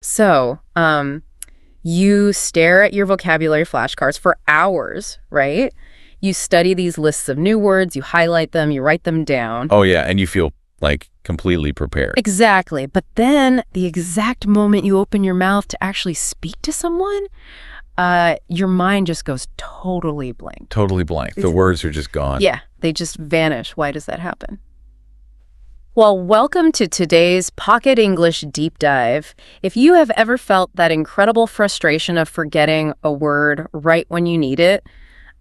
So, you stare at your vocabulary flashcards for hours, right? You study these lists of new words, you highlight them, you write them down. Oh, yeah, and you feel like completely prepared. Exactly. But then the exact moment you open your mouth to actually speak to someone, your mind just goes totally blank. Totally blank. The words are just gone. Yeah, they just vanish. Why does that happen? Well, welcome to today's Pocket English Deep Dive. If you have ever felt that incredible frustration of forgetting a word right when you need it,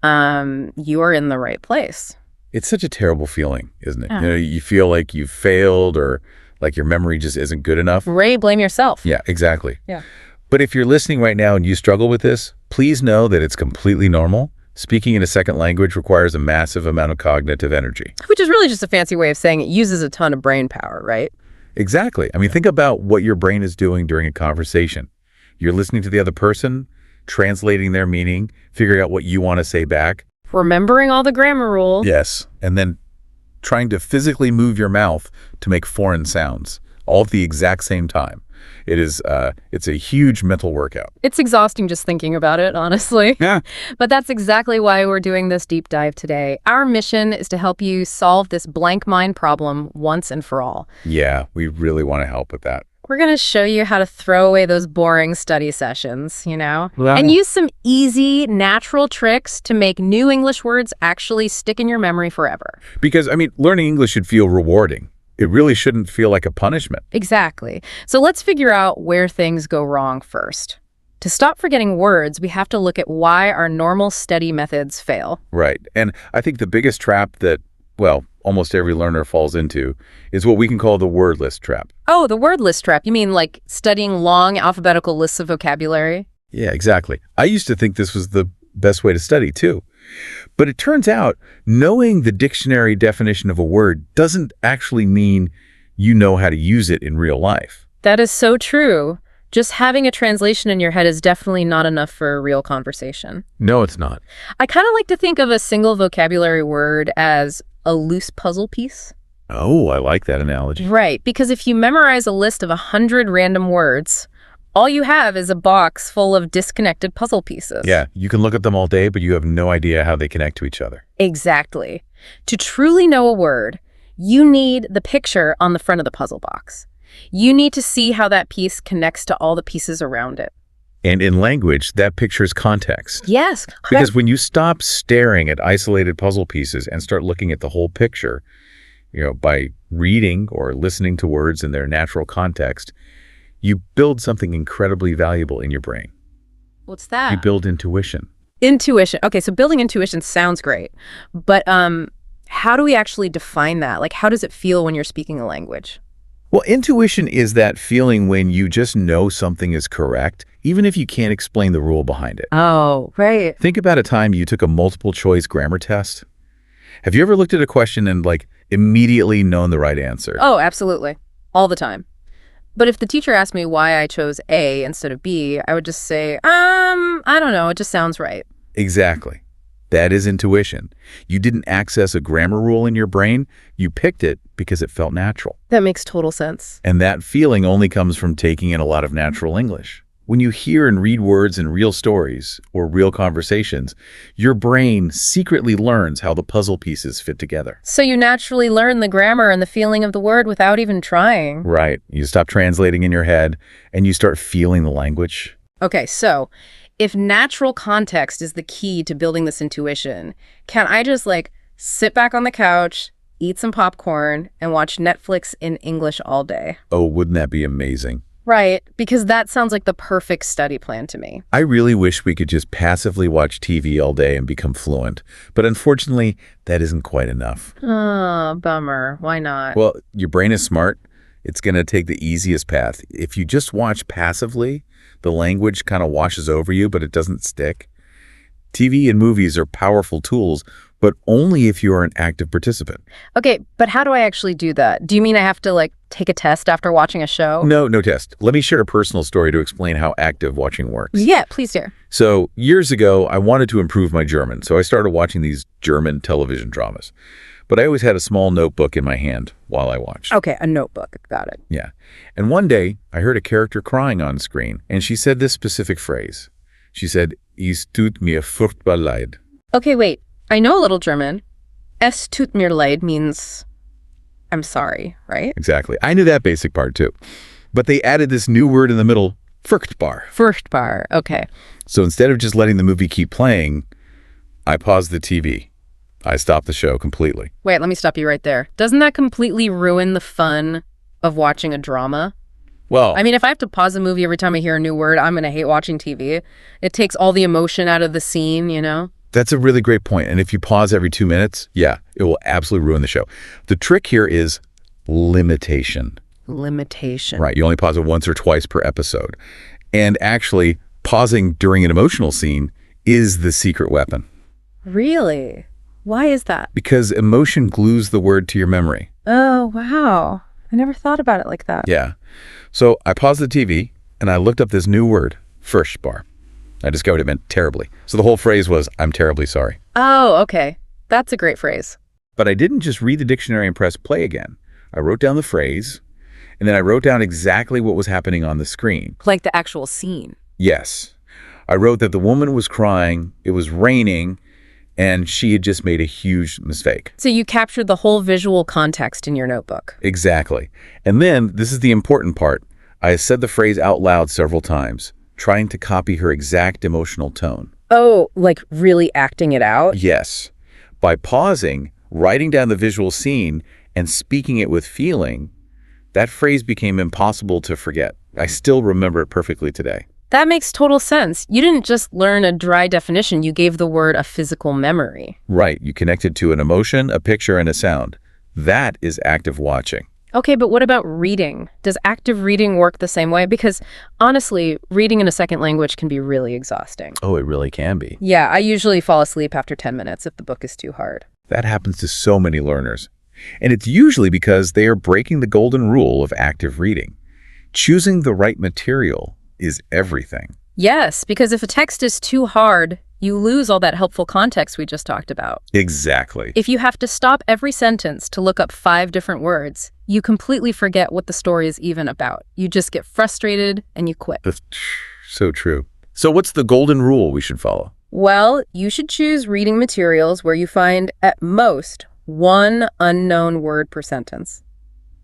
you are in the right place. It's such a terrible feeling, isn't it? Yeah. You feel like you've failed or like your memory just isn't good enough. Ray, blame yourself. Yeah, exactly. Yeah. But if you're listening right now and you struggle with this, please know that it's completely normal. Speaking in a second language requires a massive amount of cognitive energy. Which is really just a fancy way of saying it uses a ton of brain power, right? Exactly. I mean, think about what your brain is doing during a conversation. You're listening to the other person, translating their meaning, figuring out what you want to say back. Remembering all the grammar rules. Yes. And then trying to physically move your mouth to make foreign sounds, all at the exact same time. It's a huge mental workout. It's exhausting just thinking about it, honestly. Yeah. But that's exactly why we're doing this deep dive today. Our mission is to help you solve this blank mind problem once and for all. Yeah, we really want to help with that. We're going to show you how to throw away those boring study sessions, Well, and use some easy, natural tricks to make new English words actually stick in your memory forever. Because, I mean, learning English should feel rewarding. It really shouldn't feel like a punishment. Exactly. So let's figure out where things go wrong first. To stop forgetting words, we have to look at why our normal study methods fail. Right. And I think the biggest trap that, well, almost every learner falls into is what we can call the word list trap. Oh, the word list trap. You mean like studying long alphabetical lists of vocabulary? Yeah, exactly. I used to think this was the best way to study, too. But it turns out knowing the dictionary definition of a word doesn't actually mean you know how to use it in real life. That is so true. Just having a translation in your head is definitely not enough for a real conversation. No, it's not. I kind of like to think of a single vocabulary word as a loose puzzle piece. Oh, I like that analogy. Right, because if you memorize a list of 100 random words, all you have is a box full of disconnected puzzle pieces. Yeah, you can look at them all day, but you have no idea how they connect to each other. Exactly. To truly know a word, you need the picture on the front of the puzzle box. You need to see how that piece connects to all the pieces around it. And in language, that picture's context. Yes. Because when you stop staring at isolated puzzle pieces and start looking at the whole picture, by reading or listening to words in their natural context, you build something incredibly valuable in your brain. What's that? You build intuition. Intuition. Okay, so building intuition sounds great. But how do we actually define that? Like, how does it feel when you're speaking a language? Well, intuition is that feeling when you just know something is correct, even if you can't explain the rule behind it. Oh, right. Think about a time you took a multiple choice grammar test. Have you ever looked at a question and immediately known the right answer? Oh, absolutely. All the time. But if the teacher asked me why I chose A instead of B, I would just say, I don't know, it just sounds right. Exactly. That is intuition. You didn't access a grammar rule in your brain. You picked it because it felt natural. That makes total sense. And that feeling only comes from taking in a lot of natural English. When you hear and read words in real stories or real conversations, your brain secretly learns how the puzzle pieces fit together. So you naturally learn the grammar and the feeling of the word without even trying. Right. You stop translating in your head and you start feeling the language. Okay, so if natural context is the key to building this intuition, can I just sit back on the couch, eat some popcorn, and watch Netflix in English all day? Oh, wouldn't that be amazing? Right, because that sounds like the perfect study plan to me. I really wish we could just passively watch TV all day and become fluent. But unfortunately, that isn't quite enough. Oh, bummer. Why not? Well, your brain is smart. It's going to take the easiest path. If you just watch passively, the language kind of washes over you, but it doesn't stick. TV and movies are powerful tools, but only if you are an active participant. Okay, but how do I actually do that? Do you mean I have to, take a test after watching a show? No test. Let me share a personal story to explain how active watching works. Yeah, please do. So, years ago, I wanted to improve my German, so I started watching these German television dramas. but I always had a small notebook in my hand while I watched. Okay, a notebook. Got it. Yeah. And one day, I heard a character crying on screen, and she said this specific phrase. She said, "Es tut mir furchtbar leid." Okay, wait. I know a little German. Es tut mir leid means I'm sorry, right? Exactly. I knew that basic part too. But they added this new word in the middle, furchtbar. Furchtbar. Okay. So instead of just letting the movie keep playing, I paused the TV. I stopped the show completely. Wait, let me stop you right there. Doesn't that completely ruin the fun of watching a drama? Well, I mean, if I have to pause a movie every time I hear a new word, I'm going to hate watching TV. It takes all the emotion out of the scene, you know? that's a really great point. And if you pause every 2 minutes, yeah, it will absolutely ruin the show. The trick here is limitation. Limitation. Right. You only pause it once or twice per episode. And actually, pausing during an emotional scene is the secret weapon. Really? Why is that? Because emotion glues the word to your memory. Oh, wow. I never thought about it like that. Yeah. So I paused the TV and I looked up this new word, furchtbar. I discovered it meant terribly. So the whole phrase was, "I'm terribly sorry." Oh, okay. That's a great phrase. But I didn't just read the dictionary and press play again. I wrote down the phrase, and then I wrote down exactly what was happening on the screen. Like the actual scene. Yes. I wrote that the woman was crying, it was raining, and she had just made a huge mistake. So you captured the whole visual context in your notebook. Exactly. And then, this is the important part, I said the phrase out loud several times, trying to copy her exact emotional tone. Oh, like really acting it out? Yes. By pausing, writing down the visual scene, and speaking it with feeling, that phrase became impossible to forget. I still remember it perfectly today. That makes total sense. You didn't just learn a dry definition, you gave the word a physical memory. Right. You connected to an emotion, a picture, and a sound. That is active watching. Okay, but what about reading? Does active reading work the same way? Because honestly, reading in a second language can be really exhausting. Oh, it really can be. Yeah, I usually fall asleep after 10 minutes if the book is too hard. That happens to so many learners. And it's usually because they are breaking the golden rule of active reading. Choosing the right material is everything. Yes, because if a text is too hard, you lose all that helpful context we just talked about. Exactly. If you have to stop every sentence to look up 5 different words, you completely forget what the story is even about. You just get frustrated and you quit. That's so true. So what's the golden rule we should follow? Well, you should choose reading materials where you find at most 1 unknown word per sentence.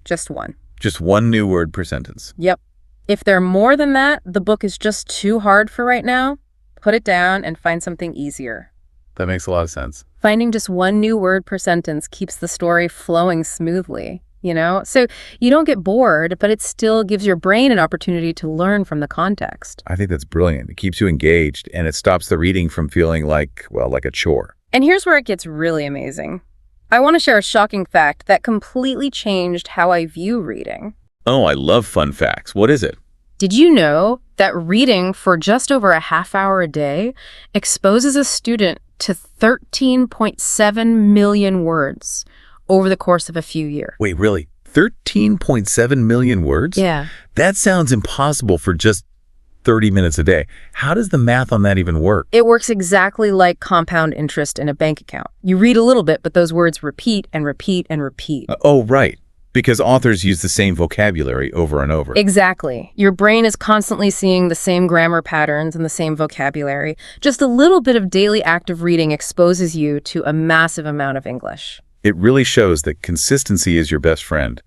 Just 1. Just 1 new word per sentence. Yep. If there are more than that, the book is just too hard for right now. Put it down and find something easier. That makes a lot of sense. Finding just 1 new word per sentence keeps the story flowing smoothly, you know? So you don't get bored, but it still gives your brain an opportunity to learn from the context. I think that's brilliant. It keeps you engaged, and it stops the reading from feeling like, well, like a chore. And here's where it gets really amazing. I want to share a shocking fact that completely changed how I view reading. Oh, I love fun facts. What is it? Did you know that reading for just over a half hour a day exposes a student to 13.7 million words over the course of a few years? Wait, really? 13.7 million words? Yeah. That sounds impossible for just 30 minutes a day. How does the math on that even work? It works exactly like compound interest in a bank account. You read a little bit, but those words repeat and repeat and repeat. Oh, right. Because authors use the same vocabulary over and over. Exactly. Your brain is constantly seeing the same grammar patterns and the same vocabulary. Just a little bit of daily active reading exposes you to a massive amount of English. It really shows that consistency is your best friend.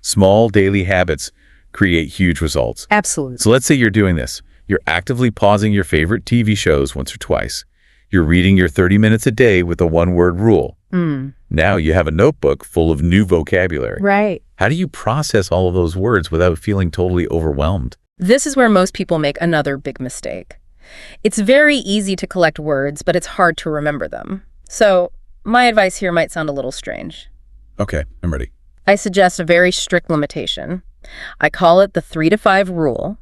Small daily habits create huge results. Absolutely. So let's say you're doing this. You're actively pausing your favorite TV shows once or twice. You're reading your 30 minutes a day with a 1-word rule. Now you have a notebook full of new vocabulary. Right. How do you process all of those words without feeling totally overwhelmed? This is where most people make another big mistake. It's very easy to collect words, but it's hard to remember them. So my advice here might sound a little strange. Okay, I'm ready. I suggest a very strict limitation. I call it the 3 to 5 rule.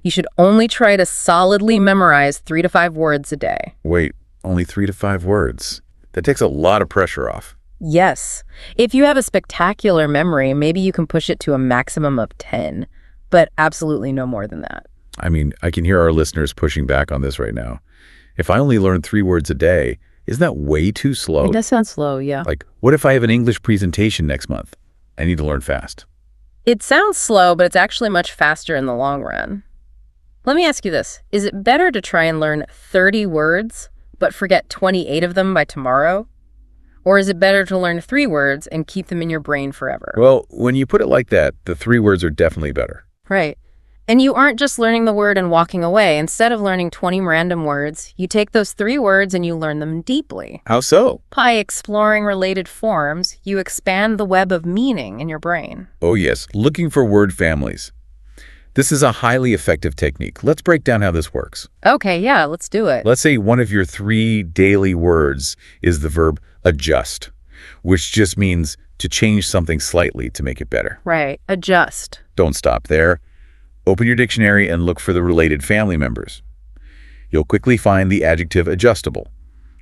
You should only try to solidly memorize 3 to 5 words a day. Wait, only 3 to 5 words. That takes a lot of pressure off. Yes. If you have a spectacular memory, maybe you can push it to a maximum of 10, but absolutely no more than that. I mean, I can hear our listeners pushing back on this right now. If I only learn 3 words a day, Isn't that way too slow? It does sound slow, yeah. Like, what if I have an English presentation next month? I need to learn fast. It sounds slow, but it's actually much faster in the long run. Let me ask you this. Is it better to try and learn 30 words, but forget 28 of them by tomorrow? Or is it better to learn 3 words and keep them in your brain forever? Well, when you put it like that, the 3 words are definitely better. Right. And you aren't just learning the word and walking away. Instead of learning 20 random words, you take those 3 words and you learn them deeply. How so? By exploring related forms, you expand the web of meaning in your brain. Oh yes, looking for word families. This is a highly effective technique. Let's break down how this works. Okay, yeah, let's do it. Let's say one of your 3 daily words is the verb adjust, which just means to change something slightly to make it better. Right, adjust. Don't stop there. Open your dictionary and look for the related family members. You'll quickly find the adjective adjustable,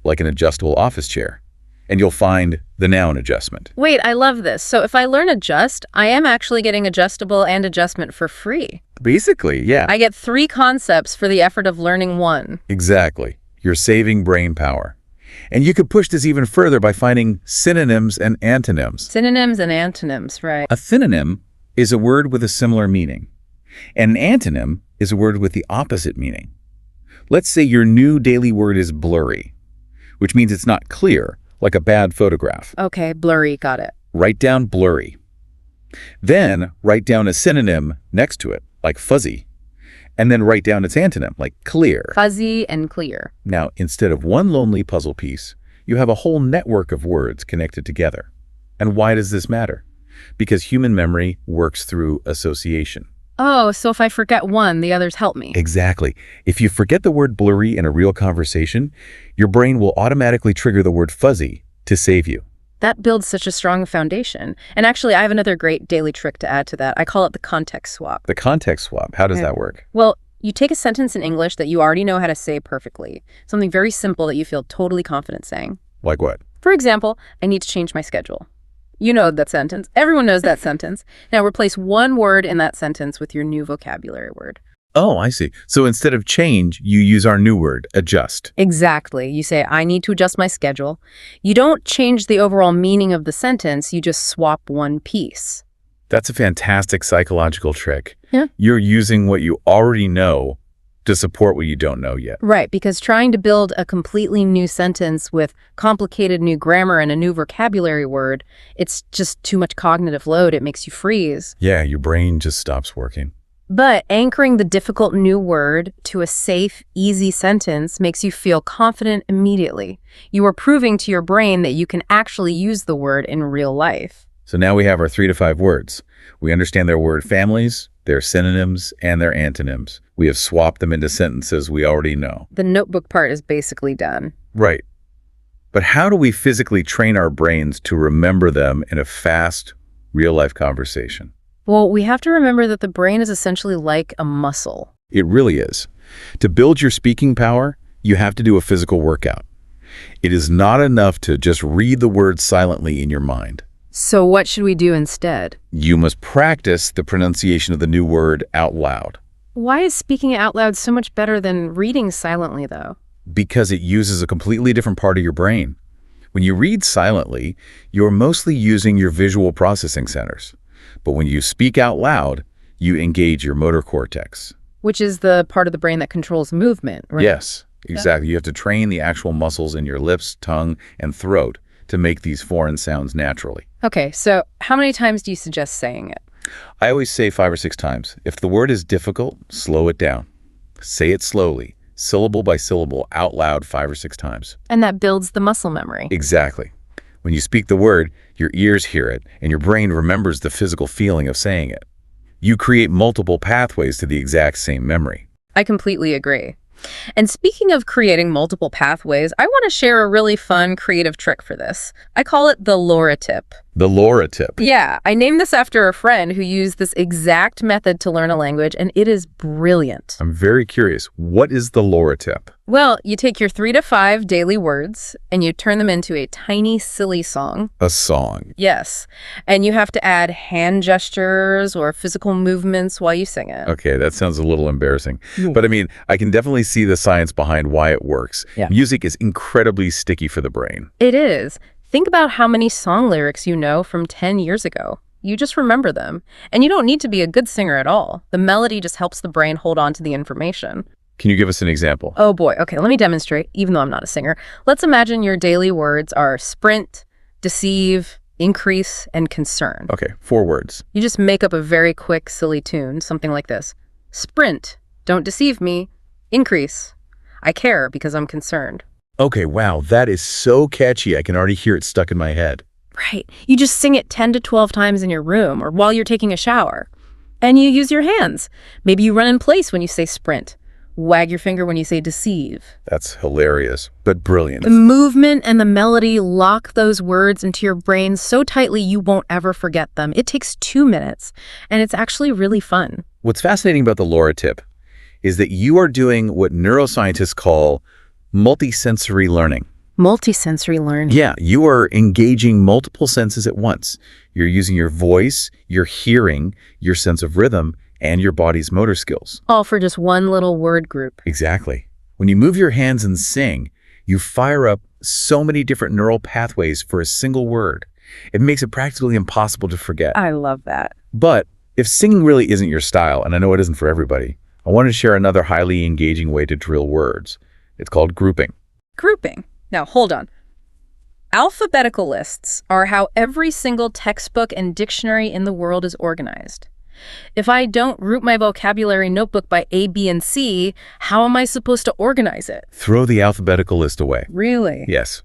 like an adjustable office chair, and you'll find the noun adjustment. Wait, I love this. So if I learn adjust, I am actually getting adjustable and adjustment for free. Basically, yeah. I get 3 concepts for the effort of learning 1. Exactly. You're saving brain power. And you could push this even further by finding synonyms and antonyms. Synonyms and antonyms, right. A synonym is a word with a similar meaning, and an antonym is a word with the opposite meaning. Let's say your new daily word is blurry, which means it's not clear, like a bad photograph. Okay, blurry, got it. Write down blurry. Then write down a synonym next to it, like fuzzy, and then write down its antonym, like clear. Fuzzy and clear. Now, instead of one lonely puzzle piece, you have a whole network of words connected together. And why does this matter? Because human memory works through association. Oh, so if I forget one, the others help me. Exactly. If you forget the word blurry in a real conversation, your brain will automatically trigger the word fuzzy to save you. That builds such a strong foundation. And actually, I have another great daily trick to add to that. I call it the context swap. The context swap, how does that work? Well, you take a sentence in English that you already know how to say perfectly, something very simple that you feel totally confident saying. Like what? For example, I need to change my schedule. You know that sentence. Everyone knows that sentence. Now replace one word in that sentence with your new vocabulary word. Oh, I see. So instead of change, you use our new word, adjust. Exactly. You say, I need to adjust my schedule. You don't change the overall meaning of the sentence. You just swap one piece. That's a fantastic psychological trick. Yeah. You're using what you already know to support what you don't know yet. Right, because trying to build a completely new sentence with complicated new grammar and a new vocabulary word, it's just too much cognitive load. It makes you freeze. Yeah, your brain just stops working. But anchoring the difficult new word to a safe, easy sentence makes you feel confident immediately. You are proving to your brain that you can actually use the word in real life. So now we have our 3 to 5 words. We understand their word families, their synonyms, and their antonyms. We have swapped them into sentences we already know. The notebook part is basically done. Right. But how do we physically train our brains to remember them in a fast, real-life conversation? Well, we have to remember that the brain is essentially like a muscle. It really is. To build your speaking power, you have to do a physical workout. It is not enough to just read the words silently in your mind. So what should we do instead? You must practice the pronunciation of the new word out loud. Why is speaking it out loud so much better than reading silently, though? Because it uses a completely different part of your brain. When you read silently, you're mostly using your visual processing centers. But when you speak out loud, you engage your motor cortex. Which is the part of the brain that controls movement, right? Yes, exactly. You have to train the actual muscles in your lips, tongue, and throat to make these foreign sounds naturally. Okay, so how many times do you suggest saying it? I always say 5 or 6 times. If the word is difficult, slow it down. Say it slowly, syllable by syllable, out loud 5 or 6 times. And that builds the muscle memory. Exactly. When you speak the word, your ears hear it, and your brain remembers the physical feeling of saying it. You create multiple pathways to the exact same memory. I completely agree. And speaking of creating multiple pathways, I want to share a really fun creative trick for this. I call it the Laura tip. The Laura tip. Yeah, I named this after a friend who used this exact method to learn a language, and it is brilliant. I'm very curious. What is the Laura tip? Well, you take your 3 to 5 daily words and you turn them into a tiny, silly song. A song. Yes. And you have to add hand gestures or physical movements while you sing it. Okay, that sounds a little embarrassing. Yeah. But I mean, I can definitely see the science behind why it works. Yeah. Music is incredibly sticky for the brain. It is. Think about how many song lyrics you know from 10 years ago. You just remember them. And you don't need to be a good singer at all. The melody just helps the brain hold on to the information. Can you give us an example? Oh boy. Okay, let me demonstrate, even though I'm not a singer. Let's imagine your daily words are sprint, deceive, increase, and concern. Okay, 4 words. You just make up a very quick, silly tune, something like this. Sprint, don't deceive me. Increase, I care because I'm concerned. Okay, wow, that is so catchy. I can already hear it stuck in my head. Right. You just sing it 10 to 12 times in your room or while you're taking a shower. And you use your hands. Maybe you run in place when you say sprint. Wag your finger when you say deceive. That's hilarious, but brilliant. The movement and the melody lock those words into your brain so tightly you won't ever forget them. It takes 2 minutes, and it's actually really fun. What's fascinating about the LoRa tip is that you are doing what neuroscientists call multisensory learning. Multisensory learning. Yeah, you are engaging multiple senses at once. You're using your voice, your hearing, your sense of rhythm, and your body's motor skills. All for just one little word group. Exactly. When you move your hands and sing, you fire up so many different neural pathways for a single word. It makes it practically impossible to forget. I love that. But if singing really isn't your style, and I know it isn't for everybody, I want to share another highly engaging way to drill words. It's called grouping. Grouping. Now, hold on. Alphabetical lists are how every single textbook and dictionary in the world is organized. If I don't group my vocabulary notebook by A, B, and C, how am I supposed to organize it? Throw the alphabetical list away. Really? Yes.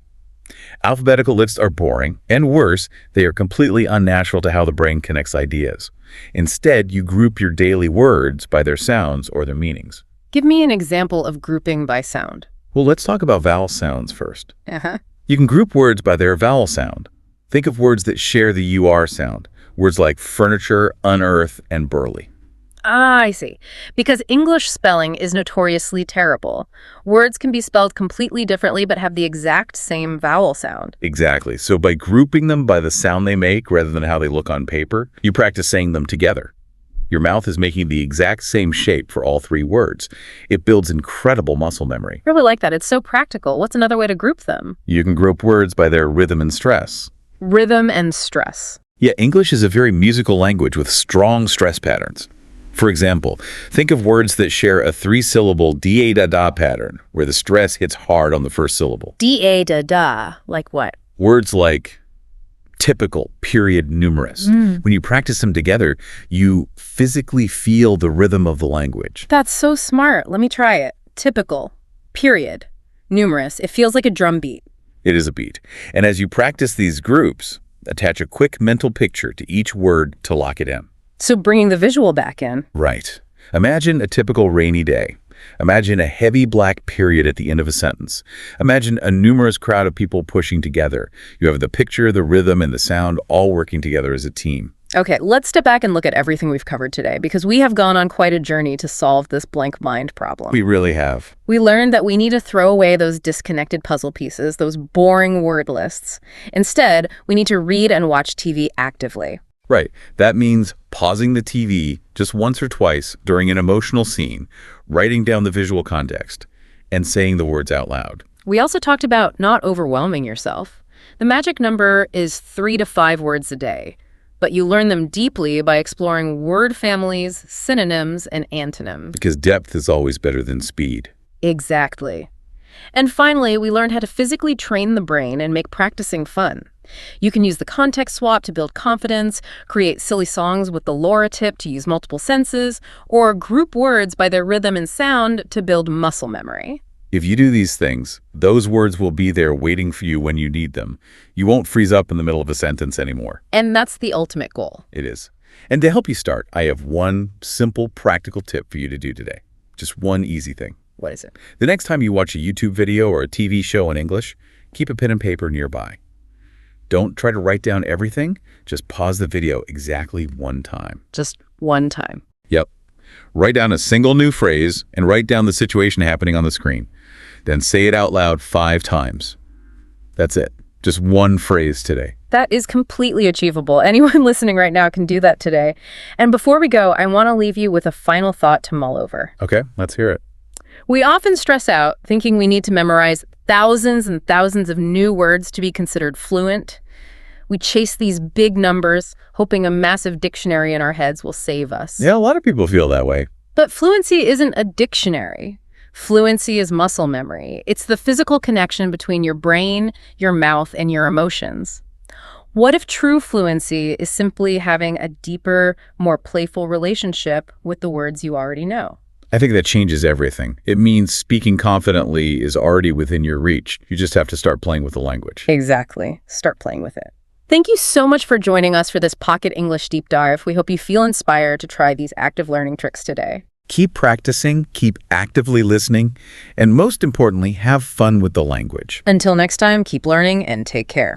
Alphabetical lists are boring, and worse, they are completely unnatural to how the brain connects ideas. Instead, you group your daily words by their sounds or their meanings. Give me an example of grouping by sound. Well, let's talk about vowel sounds first. Uh-huh. You can group words by their vowel sound. Think of words that share the UR sound. Words like furniture, unearth, and burly. Ah, I see. Because English spelling is notoriously terrible. Words can be spelled completely differently but have the exact same vowel sound. Exactly. So by grouping them by the sound they make rather than how they look on paper, you practice saying them together. Your mouth is making the exact same shape for all 3 words. It builds incredible muscle memory. I really like that. It's so practical. What's another way to group them? You can group words by their rhythm and stress. Rhythm and stress. Yeah, English is a very musical language with strong stress patterns. For example, think of words that share a 3-syllable da-da-da pattern, where the stress hits hard on the first syllable. Da-da-da. Like what? Words like typical, period, numerous. When you practice them together, you physically feel the rhythm of the language. That's so smart. Let me try it. Typical, period, numerous. It feels like a drum beat. It is a beat. And as you practice these groups, attach a quick mental picture to each word to lock it in. So bringing the visual back in. Right. Imagine a typical rainy day. Imagine a heavy black period at the end of a sentence. Imagine a numerous crowd of people pushing together. You have the picture, the rhythm, and the sound all working together as a team. Okay, let's step back and look at everything we've covered today, because we have gone on quite a journey to solve this blank mind problem. We really have. We learned that we need to throw away those disconnected puzzle pieces, those boring word lists. Instead, we need to read and watch TV actively. Right. That means pausing the TV just once or twice during an emotional scene, writing down the visual context, and saying the words out loud. We also talked about not overwhelming yourself. The magic number is 3 to 5 words a day, but you learn them deeply by exploring word families, synonyms, and antonyms. Because depth is always better than speed. Exactly. And finally, we learned how to physically train the brain and make practicing fun. You can use the context swap to build confidence, create silly songs with the LoRa tip to use multiple senses, or group words by their rhythm and sound to build muscle memory. If you do these things, those words will be there waiting for you when you need them. You won't freeze up in the middle of a sentence anymore. And that's the ultimate goal. It is. And to help you start, I have one simple, practical tip for you to do today. Just one easy thing. What is it? The next time you watch a YouTube video or a TV show in English, keep a pen and paper nearby. Don't try to write down everything. Just pause the video exactly one time. Just one time. Yep. Write down a single new phrase and write down the situation happening on the screen. Then say it out loud 5 times. That's it. Just one phrase today. That is completely achievable. Anyone listening right now can do that today. And before we go, I want to leave you with a final thought to mull over. Okay, let's hear it. We often stress out thinking we need to memorize thousands and thousands of new words to be considered fluent. We chase these big numbers, hoping a massive dictionary in our heads will save us. Yeah, a lot of people feel that way. But fluency isn't a dictionary. Fluency is muscle memory. It's the physical connection between your brain, your mouth, and your emotions. What if true fluency is simply having a deeper, more playful relationship with the words you already know? I think that changes everything. It means speaking confidently is already within your reach. You just have to start playing with the language. Exactly. Start playing with it. Thank you so much for joining us for this Pocket English Deep Dive. We hope you feel inspired to try these active learning tricks today. Keep practicing, keep actively listening, and most importantly, have fun with the language. Until next time, keep learning and take care.